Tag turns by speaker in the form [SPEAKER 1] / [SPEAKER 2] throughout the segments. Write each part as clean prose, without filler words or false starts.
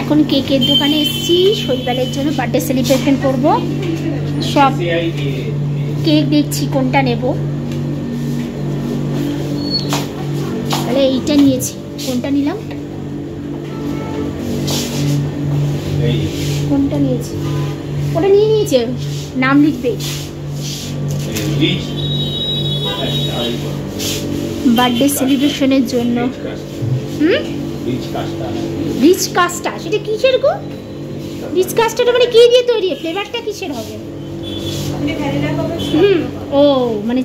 [SPEAKER 1] এখন কেকের দোকানে এসেছি শৈবালের জন্য বার্থডে সেলিব্রেশন করব। সব কেক দেখছি কোনটা নেব। তাহলে এইটা নিয়েছি, কোনটা নিলাম, কোনটা নিয়েছি, ওটা নিয়ে নিয়েছে, নাম লিখবে। বার্থডে সেলিব্রেশনের জন্য রিচ কাস্টার্ড। সেটা কিসের গো? রিচ কাস্টার্ড মানে কি দিয়ে তৈরি? ফ্লেভারটা কিসের হবে? ও মানে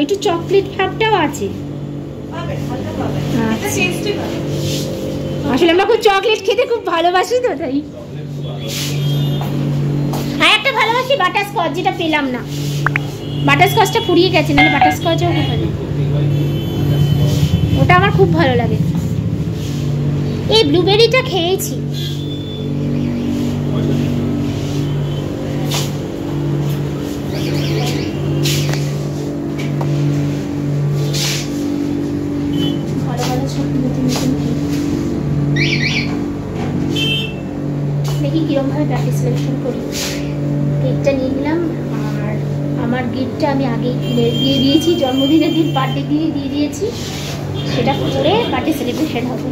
[SPEAKER 1] একটু চকলেট ভাবটাও আছে। আসলে আমরা খুব চকলেট খেতে খুব ভালোবাসি তো, তাই। হ্যাঁ একটা ভালোবাসি বাটারস্কচ, যেটা পেলাম না। বাটারস্কচটা ফুরিয়ে গেছে, নাহলে বাটারস্কচও খুব ভালো, ওটা আমার খুব ভালো লাগে। এই ব্লুবেরিটা খেয়েছি। ভালো ভালো সব নতুন নতুন দেখি কিরমভাবে বার্থডে সিলেকশন করি। কেকটা নিয়ে নিলাম, আর আমার গিফটটা আমি আগেই কিনে দিয়ে দিয়েছি, জন্মদিনের দিন বার্থডে দিয়ে দিয়েছি, সেটা করে বার্থডে সেলিব্রেশন হবে।